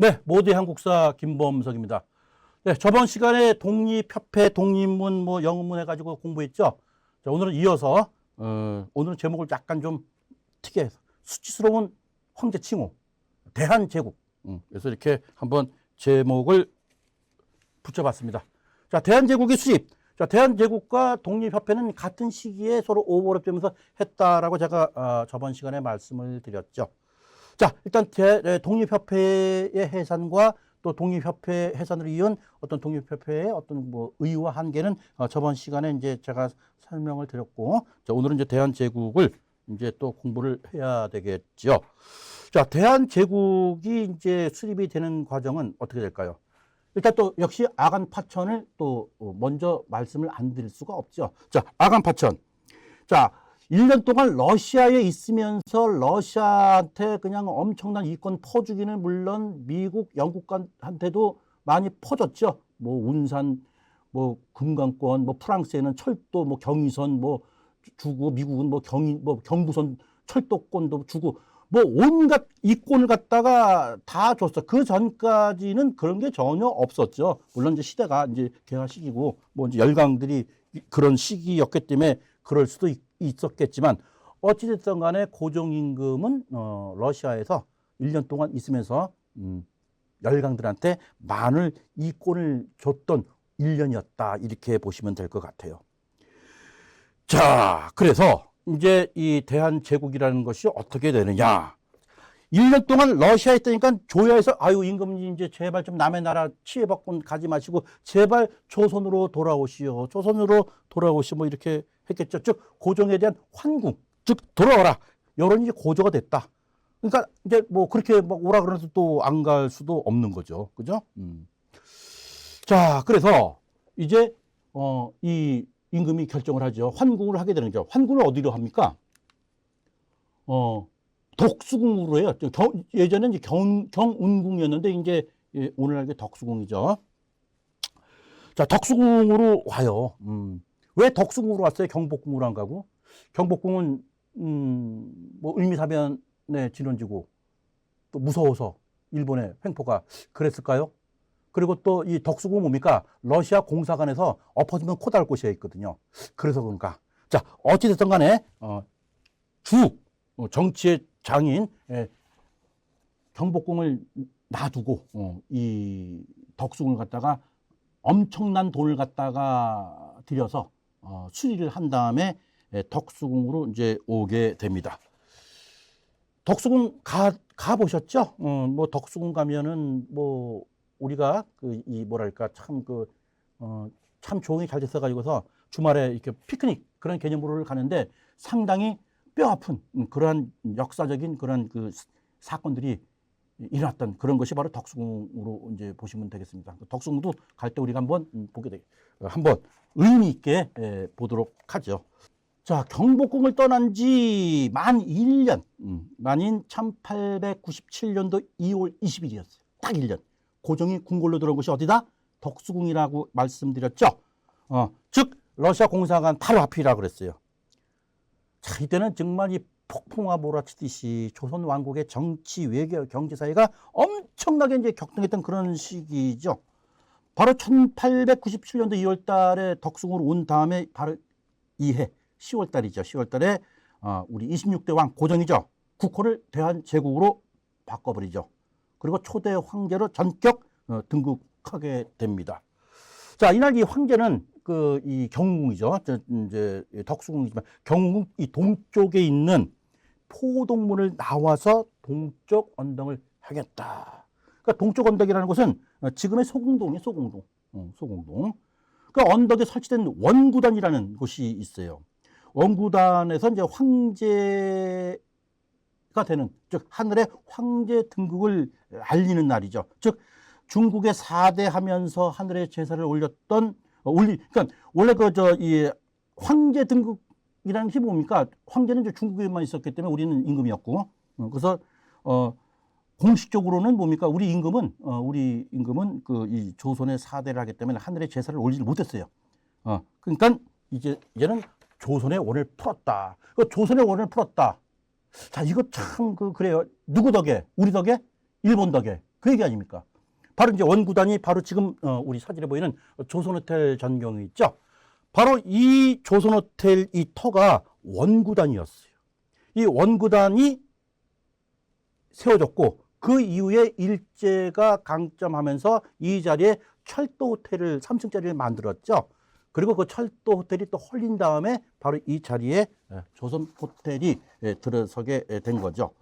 네, 모두의 한국사 김범석입니다. 네, 저번 시간에 독립협회, 독립문, 영문문 해가지고 공부했죠. 자, 오늘은 이어서, 오늘은 제목을 약간 좀 특이해서 수치스러운 황제 칭호, 대한제국. 그래서 이렇게 한번 제목을 붙여봤습니다. 자, 대한제국의 수립. 자, 대한제국과 독립협회는 같은 시기에 서로 오버랩되면서 했다라고 제가 저번 시간에 말씀을 드렸죠. 자, 일단 독립협회의 해산과 또 독립협회 해산으로 이은 어떤 독립협회의 어떤 의의와 한계는 저번 시간에 이제 제가 설명을 드렸고, 자, 오늘은 이제 대한제국을 이제 또 공부를 해야 되겠죠. 자, 대한제국이 이제 수립이 되는 과정은 어떻게 될까요? 일단 또 역시 아간 파천을 또 먼저 말씀을 안 드릴 수가 없죠. 자, 아간 파천. 자, 1년 동안 러시아에 있으면서 러시아한테 그냥 엄청난 이권 퍼주기는 물론 미국, 영국한테도 많이 퍼졌죠. 운산, 금강권, 프랑스에는 철도, 경의선 주고, 미국은 경부선 철도권도 주고, 온갖 이권을 갖다가 다 줬어. 그 전까지는 그런 게 전혀 없었죠. 물론 이제 시대가 이제 개화 시기고, 이제 열강들이 그런 시기였기 때문에 그럴 수도 있었겠지만, 어찌됐든 간에 고정임금은 러시아에서 1년 동안 있으면서 열강들한테 많은 이권을 줬던 1년이었다. 이렇게 보시면 될 것 같아요. 자, 그래서 이제 이 대한제국이라는 것이 어떻게 되느냐. 1년 동안 러시아에 있다니까 조야에서 아유 임금님 이제 제발 좀 남의 나라 치해받고 가지 마시고 제발 조선으로 돌아오시오. 조선으로 돌아오시오. 이렇게 했겠죠. 즉 고종에 대한 환궁, 즉 돌아와라. 여론이 이제 고조가 됐다. 그러니까 이제 그렇게 오라 그러면서 또 안 갈 수도 없는 거죠. 그죠? 자, 그래서 이제 이 임금이 결정을 하죠. 환궁을 하게 되는 거죠. 환궁을 어디로 합니까? 덕수궁으로 해요. 예전에 이제 경운궁이었는데 이제 오늘날 게 덕수궁이죠. 자, 덕수궁으로 와요. 왜 덕수궁으로 왔어요? 경복궁으로 안 가고? 경복궁은 을미사변의 진원지고 또 무서워서 일본의 횡포가 그랬을까요? 그리고 또 이 덕수궁은 뭡니까? 러시아 공사관에서 엎어지면 코다할 곳에 있거든요. 그래서 그런가. 자, 어찌됐든 간에 정치의 장인 경복궁을 놔두고 이 덕수궁을 갖다가 엄청난 돈을 갖다가 들여서 수리를 한 다음에 덕수궁으로 이제 오게 됩니다. 덕수궁 가 보셨죠? 덕수궁 가면은 우리가 참 조응이 잘 됐어 가지고서 주말에 이렇게 피크닉 그런 개념으로 가는데 상당히 뼈 아픈 그러한 역사적인 그런 사건들이 일어났던 그런 것이 바로 덕수궁으로 이제 보시면 되겠습니다. 덕수궁도 갈 때 우리가 한번 의미 있게 보도록 하죠. 자, 경복궁을 떠난 지 만 1년, 만인 1897년도 2월 20일이었어요. 딱 1년. 고종이 궁궐로 들어온 곳이 어디다? 덕수궁이라고 말씀드렸죠. 즉 러시아 공사관 바로 앞이라고 그랬어요. 자, 이때는 정말 이 폭풍과 몰아치듯이 조선 왕국의 정치, 외교, 경제 사회가 엄청나게 이제 격등했던 그런 시기죠. 바로 1897년도 2월 달에 덕수궁으로 온 다음에 바로 이해 10월 달이죠. 10월 달에 우리 26대 왕 고종이죠. 국호를 대한제국으로 바꿔버리죠. 그리고 초대 황제로 전격 등극하게 됩니다. 자, 이날 이 황제는 이 경궁이죠. 이제 덕수궁이지만 경궁 이 동쪽에 있는 포동문을 나와서 동쪽 언덕을 하겠다. 그러니까 동쪽 언덕이라는 것은 지금의 소공동이에요. 소공동. 그 언덕에 설치된 원구단이라는 곳이 있어요. 원구단에서 이제 황제가 되는, 즉 하늘의 황제 등극을 알리는 날이죠. 즉 중국의 4대 하면서 하늘의 제사를 올렸던 그러니까 원래 이 황제 등극이라는 것이 뭡니까? 황제는 이제 중국에만 있었기 때문에 우리는 임금이었고, 그래서 공식적으로는 뭡니까? 우리 임금은 이 조선의 4대를 하기 때문에 하늘의 제사를 올리지 못했어요. 그러니까 이제는 조선의 원을 풀었다. 조선의 원을 풀었다. 자, 이거 참 그래요. 누구 덕에? 우리 덕에? 일본 덕에? 그 얘기 아닙니까? 바로 이제 원구단이 바로 지금 우리 사진에 보이는 조선호텔 전경이 있죠. 바로 이 조선호텔 이 터가 원구단이었어요. 이 원구단이 세워졌고 그 이후에 일제가 강점하면서 이 자리에 철도 호텔을 3층짜리를 만들었죠. 그리고 그 철도 호텔이 또 헐린 다음에 바로 이 자리에 조선 호텔이 들어서게 된 거죠.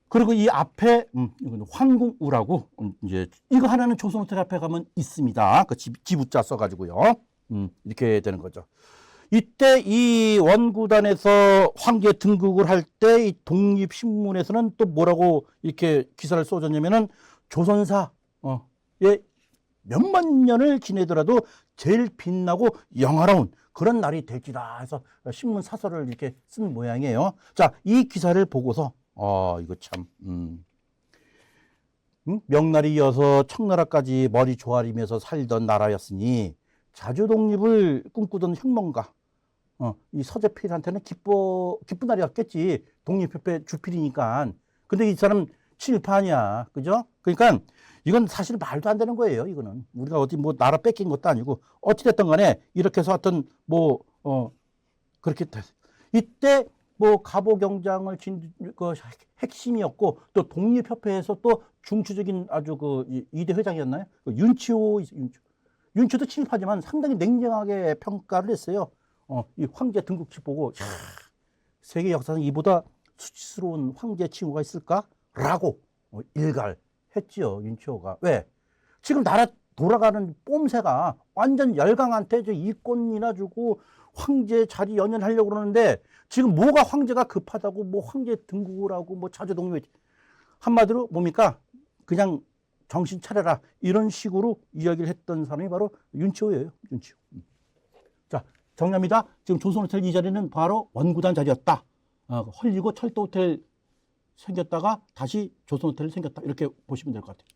그리고 이 앞에 황궁우라고 이제 이거 하나는 조선 호텔 앞에 가면 있습니다. 그 지부자 써가지고요. 이렇게 되는 거죠. 이때 이 원구단에서 황제 등극을 할 때 이 독립신문에서는 또 뭐라고 이렇게 기사를 써줬냐면은 조선사의 몇만 년을 지내더라도 제일 빛나고 영화로운 그런 날이 될지다 해서 신문 사설을 이렇게 쓴 모양이에요. 자, 이 기사를 보고서 이거 참 명나라에 이어서 청나라까지 머리 조아리면서 살던 나라였으니 자주 독립을 꿈꾸던 혁명가 이 서재필한테는 기쁜 날이었겠지. 독립협회 주필이니까. 근데 이 사람 친일파냐, 그죠? 그러니까 이건 사실 말도 안 되는 거예요. 이거는 우리가 어디 뭐 나라 뺏긴 것도 아니고 어찌됐든 간에 이렇게 해서 하여튼 그렇게 됐어요. 이때 뭐 가보경장을 그 핵심이었고 또 독립협회에서 또 중추적인 아주 그 이대 회장이었나요? 그 윤치호도 친일파지만 상당히 냉정하게 평가를 했어요. 이 황제 등극기 보고 세계 역사상 이보다 수치스러운 황제 칭호가 있을까라고 일갈했지요. 윤치호가. 왜? 지금 나라 돌아가는 뽐새가 완전 열강한테 이권이나 주고 황제 자리 연연하려고 그러는데 지금 뭐가 황제가 급하다고 뭐 황제 등극을 하고 뭐 자주 독립 한마디로 뭡니까? 그냥 정신 차려라 이런 식으로 이야기를 했던 사람이 바로 윤치호예요. 윤치호. 자, 정리합니다. 지금 조선호텔 이 자리는 바로 원구단 자리였다. 헐리고 철도 호텔 생겼다가 다시 조선호텔이 생겼다. 이렇게 보시면 될 것 같아요.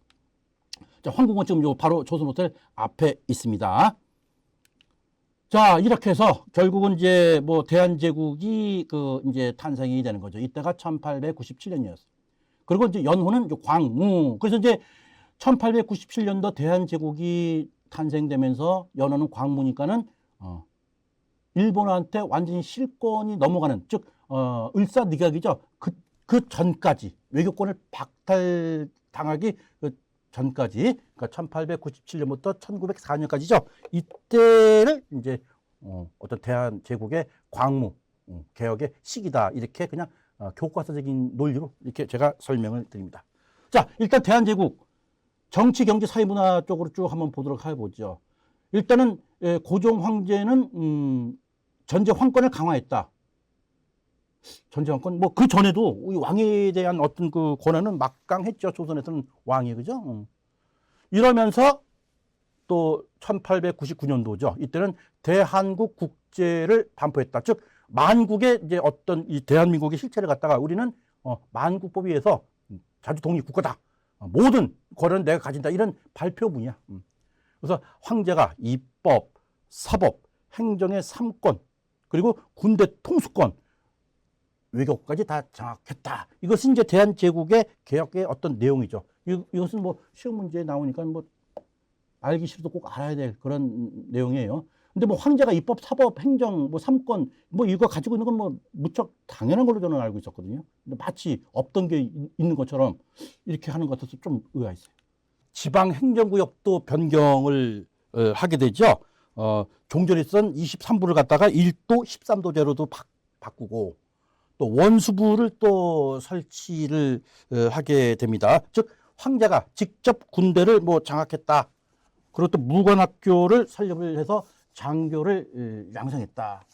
자, 황궁은 지금 바로 조선호텔 앞에 있습니다. 자, 이렇게 해서 결국은 이제 뭐 대한제국이 이제 탄생이 되는 거죠. 이때가 1897년이었어요. 그리고 이제 연호는 광무. 그래서 이제 1897년도 대한제국이 탄생되면서 연호는 광무니까는 일본한테 완전히 실권이 넘어가는, 즉 을사늑약이죠. 그 전까지 외교권을 박탈당하기 전까지, 그러니까 1897년부터 1904년까지죠. 이때를 이제 어떤 대한제국의 광무 개혁의 시기다, 이렇게 그냥 교과서적인 논리로 이렇게 제가 설명을 드립니다. 자, 일단 대한제국 정치, 경제, 사회, 문화 쪽으로 쭉 한번 보도록 해보죠. 일단은 고종 황제는 전제 황권을 강화했다. 전제 황권, 뭐 그 전에도 왕에 대한 어떤 그 권한은 막강했죠. 조선에서는 왕이, 그죠? 이러면서 또 1899년도죠. 이때는 대한국 국제를 반포했다. 즉 만국의 이제 어떤 이 대한민국의 실체를 갖다가 우리는 만국법에 의해서 자주 독립 국가다. 모든 권한은 내가 가진다. 이런 발표문이야. 그래서 황제가 입법, 사법, 행정의 3권, 그리고 군대 통수권, 외교까지 다 장악했다. 이것은 이제 대한제국의 개혁의 어떤 내용이죠. 이것은 뭐 시험 문제에 나오니까 뭐 알기 싫어도 꼭 알아야 될 그런 내용이에요. 근데 뭐 황제가 입법, 사법, 행정, 뭐 3권, 뭐 이거 가지고 있는 건 뭐 무척 당연한 걸로 저는 알고 있었거든요. 근데 마치 없던 게 있는 것처럼 이렇게 하는 것 같아서 좀 의아했어요. 지방 행정구역도 변경을 하게 되죠. 종전에 있던 23부를 갖다가 1도 13도제로도 바꾸고, 또 원수부를 또 설치를 하게 됩니다. 즉 황제가 직접 군대를 뭐 장악했다. 그리고 또 무관학교를 설립을 해서 장교를 양성했다.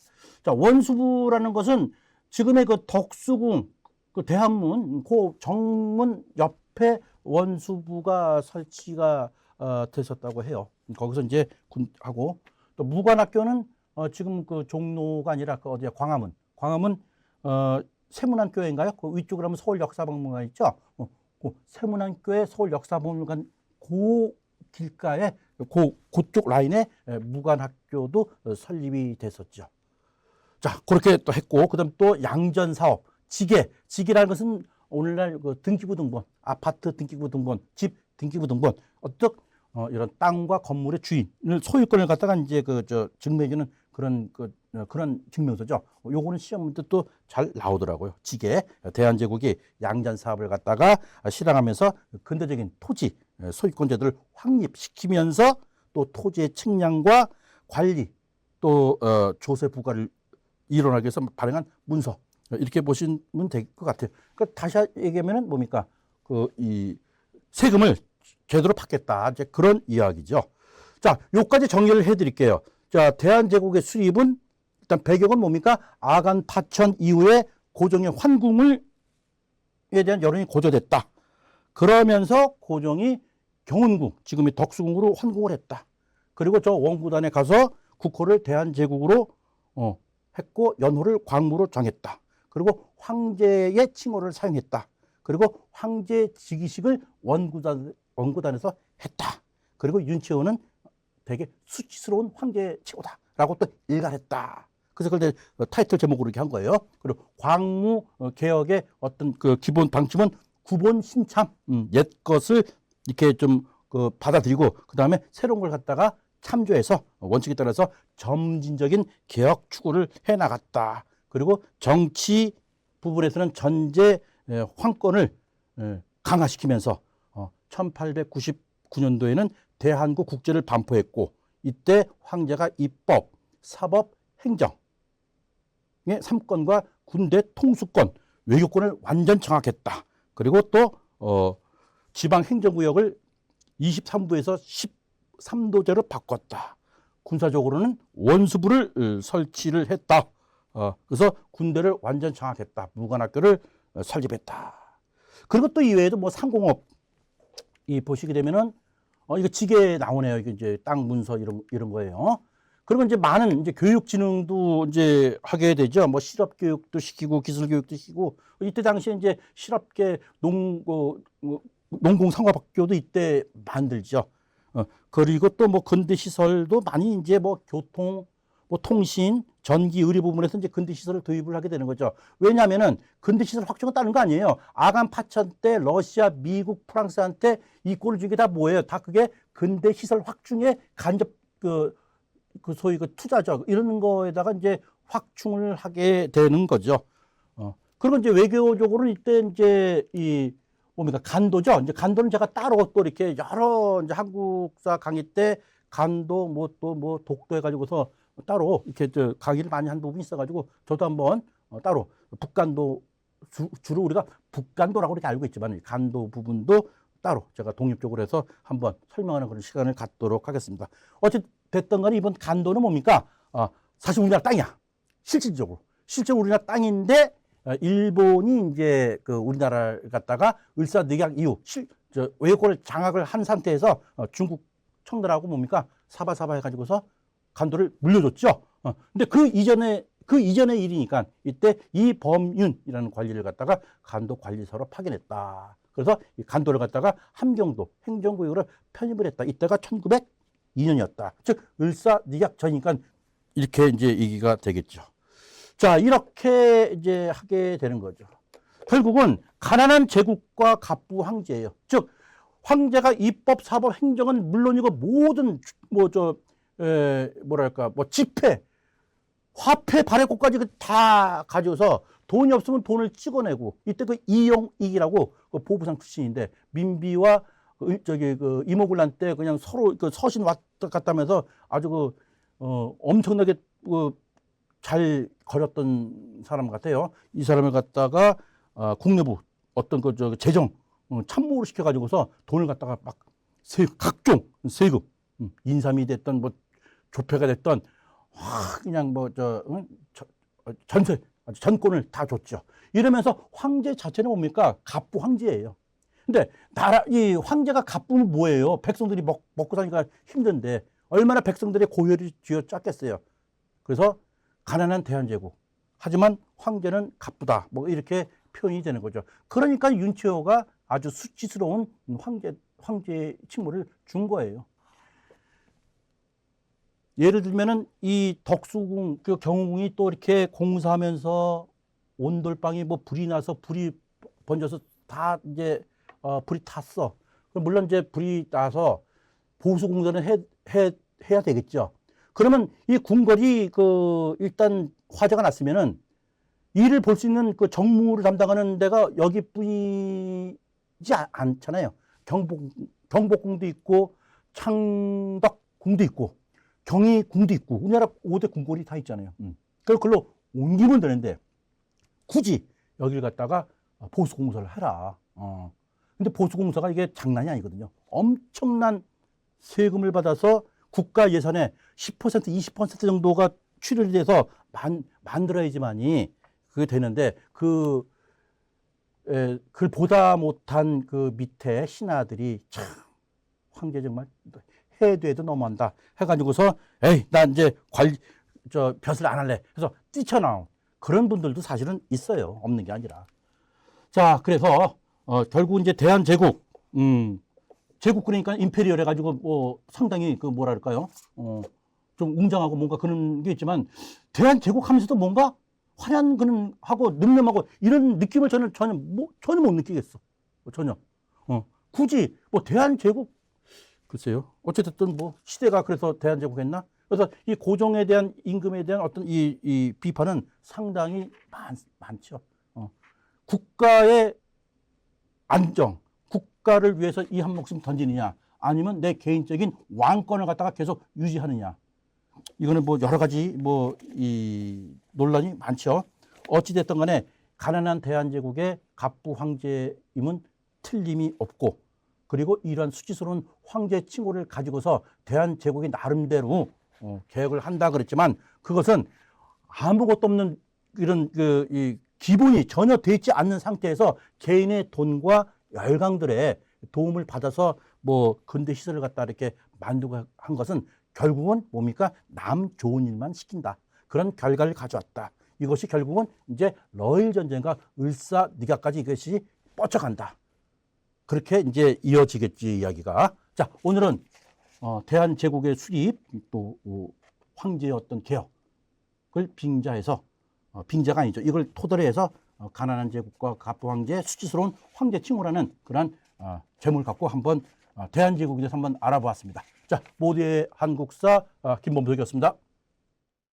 자, 원수부라는 것은 지금의 그 덕수궁, 그 대한문, 그 정문 옆에 원수부가 설치가 됐었다고 해요. 거기서 이제 군하고, 또 무관학교는 지금 그 종로가 아니라 그 어디야, 광화문 세문안교회인가요? 그 위쪽으로 하면 서울역사박물관 있죠? 그 세문안교회 서울역사박물관 그 길가에 그쪽 라인에 무관학교도 설립이 됐었죠. 자, 그렇게 또 했고, 그다음 또 양전사업, 지계라는 것은 오늘날 그 등기부 등본, 아파트 등기부 등본, 집 등기부 등본, 이런 땅과 건물의 주인을 소유권을 갖다가 이제 증명해주는 그런 증명서죠. 요거는 시험 문제 또 잘 나오더라고요. 지게 대한제국이 양전 사업을 갖다가 실행하면서 근대적인 토지 소유권 제도를 확립시키면서 또 토지의 측량과 관리 또 조세 부과를 일어나기 위해서 발행한 문서, 이렇게 보시면 될 것 같아요. 그러니까 다시 얘기하면은 뭡니까? 이 세금을 제대로 받겠다, 이제 그런 이야기죠. 자, 요까지 정리를 해드릴게요. 자, 대한제국의 수립은 일단 배경은 뭡니까? 아간 파천 이후에 고종의 환궁에 대한 여론이 고조됐다. 그러면서 고종이 경운궁, 지금의 덕수궁으로 환궁을 했다. 그리고 저 원구단에 가서 국호를 대한제국으로 했고 연호를 광무로 정했다. 그리고 황제의 칭호를 사용했다. 그리고 황제 즉위식을 원구단에서 했다. 그리고 윤치호는 되게 수치스러운 황제 칭호다라고 또 일갈했다. 그래서 그걸 타이틀 제목으로 이렇게 한 거예요. 그리고 광무 개혁의 어떤 그 기본 방침은 구본 신참, 옛 것을 이렇게 좀 받아들이고 그 다음에 새로운 걸 갖다가 참조해서 원칙에 따라서 점진적인 개혁 추구를 해 나갔다. 그리고 정치 부분에서는 전제 황권을 강화시키면서 1899년도에는 대한국 국제를 반포했고, 이때 황제가 입법, 사법, 행정의 3권과 군대 통수권, 외교권을 완전 장악했다. 그리고 또 지방 행정구역을 23부에서 13도제로 바꿨다. 군사적으로는 원수부를 설치를 했다. 그래서 군대를 완전 장악했다. 무관학교를 설립했다. 그리고 또 이외에도 뭐 상공업 이 보시게 되면은 이거 지게 나오네요. 이게 이제 땅 문서 이런 거예요. 그리고 이제 많은 이제 교육진흥도 이제 하게 되죠. 뭐 실업교육도 시키고 기술교육도 시키고, 이때 당시에 이제 실업계 농공상업학교도 이때 만들죠. 그리고 또 뭐 근대 시설도 많이 이제 뭐 교통, 뭐 통신, 전기, 의료 부분에서 이제 근대 시설을 도입을 하게 되는 거죠. 왜냐하면은 근대 시설 확충은 다른 거 아니에요. 아간 파천 때 러시아, 미국, 프랑스한테 이 꼴을 준 게 다 뭐예요? 다 그게 근대 시설 확충의 간접 소위 투자죠. 이런 거에다가 이제 확충을 하게 되는 거죠. 그리고 이제 외교적으로는 이때 이제 뭡니까? 간도죠. 이제 간도는 제가 따로 또 이렇게 여러 이제 한국사 강의 때 간도 뭐 독도 해가지고서 따로 이렇게 강의를 많이 한 부분이 있어가지고 저도 한번 따로 북간도 주로 우리가 북간도라고 이렇게 알고 있지만 간도 부분도 따로 제가 독립적으로 해서 한번 설명하는 그런 시간을 갖도록 하겠습니다. 어쨌든 됐던 간에 이번 간도는 뭡니까? 사실 우리나라 땅이야. 실질적으로 우리나라 땅인데 일본이 이제 우리나라를 갖다가 을사늑약 이후 외교권을 장악을 한 상태에서 중국 청들하고 뭡니까? 사바사바 해가지고서 간도를 물려줬죠. 근데 그 이전의 일이니까 이때 이범윤이라는 관리를 갖다가 간도 관리소로 파견했다. 그래서 이 간도를 갖다가 함경도 행정구역으로 편입을 했다. 이때가 1902년이었다. 즉 을사늑약 전이니까 이렇게 이제 얘기가 되겠죠. 자, 이렇게 이제 하게 되는 거죠. 결국은 가난한 제국과 갑부 황제예요. 즉 황제가 입법, 사법, 행정은 물론이고 모든 지폐, 화폐, 발해고까지 다 가져서 돈이 없으면 돈을 찍어내고, 이때 이용익이라고 보부상 출신인데 민비와 이모군란 때 그냥 서로 서신 왔다 갔다 하면서 아주 엄청나게 잘 거렸던 사람 같아요. 이 사람을 갖다가 국내부 어떤 재정 참모를 시켜가지고서 돈을 갖다가 막 각종 세금, 인삼이 됐던 뭐 조폐가 됐던 그냥 전세, 전권을 다 줬죠. 이러면서 황제 자체는 뭡니까? 갑부 황제예요. 근데 이 황제가 갑부는 뭐예요? 백성들이 먹고 사니까 힘든데 얼마나 백성들의 고열이 쥐어짰겠어요. 그래서 가난한 대한제국, 하지만 황제는 갑부다, 뭐 이렇게 표현이 되는 거죠. 그러니까 윤치호가 아주 수치스러운 황제 칭호를 준 거예요. 예를 들면은 이 덕수궁, 경운궁이 또 이렇게 공사하면서 온돌방이 뭐 불이 나서 불이 번져서 다 이제 불이 탔어. 그럼 물론 이제 불이 나서 보수 공사는 해야 되겠죠. 그러면 이 궁궐이 일단 화재가 났으면은 이를 볼 수 있는 그 정무를 담당하는 데가 여기뿐이지 않잖아요. 경복궁도 있고 창덕궁도 있고 경희궁도 있고 우리나라 5대 궁궐이 다 있잖아요. 그걸 글로 옮기면 되는데 굳이 여기를 갖다가 보수공사를 해라. 근데 보수공사가 이게 장난이 아니거든요. 엄청난 세금을 받아서 국가 예산의 10%, 20% 정도가 출혈이 돼서 만들어야지만이 그게 되는데 그걸 보다 못한 그 밑에 신하들이 참 황제 정말 해도 해도 너무한다 해가지고서 에이 나 이제 벼슬 안 할래 그래서 뛰쳐나온 그런 분들도 사실은 있어요. 없는 게 아니라. 자 그래서 결국 이제 대한제국 제국 그러니까 임페리얼 해가지고 뭐 상당히 그 뭐랄까요 좀 웅장하고 뭔가 그런 게 있지만 대한제국 하면서도 뭔가 화려한 그런 하고 늠름하고 이런 느낌을 저는 전혀 못 느끼겠어. 전혀. 굳이 뭐 대한제국 글쎄요. 어쨌든 뭐 시대가 그래서 대한제국 했나? 그래서 이 고종에 대한 임금에 대한 어떤 이 비판은 상당히 많죠. 국가의 안정, 국가를 위해서 이 한 목숨 던지느냐, 아니면 내 개인적인 왕권을 갖다가 계속 유지하느냐. 이거는 뭐 여러 가지 이 논란이 많죠. 어찌됐든 간에 가난한 대한제국의 갑부 황제임은 틀림이 없고, 그리고 이러한 수치스러운 황제 칭호를 가지고서 대한제국이 나름대로 개혁을 한다 그랬지만 그것은 아무것도 없는 이런 이 기본이 전혀 돼 있지 않는 상태에서 개인의 돈과 열강들의 도움을 받아서 뭐 근대 시설을 갖다 이렇게 만들고 한 것은 결국은 뭡니까? 남 좋은 일만 시킨다. 그런 결과를 가져왔다. 이것이 결국은 이제 러일 전쟁과 을사늑약까지 이것이 뻗쳐간다. 그렇게 이제 이어지겠지 이야기가. 자 오늘은 대한제국의 수립 또 황제의 어떤 개혁을 빙자해서 빙자가 아니죠. 이걸 토대로 해서 가난한 제국과 갑부 황제의 수치스러운 황제 칭호라는 그런 제목을 갖고 한번 대한제국에 대해서 한번 알아보았습니다. 자 모두의 한국사 김범석이었습니다.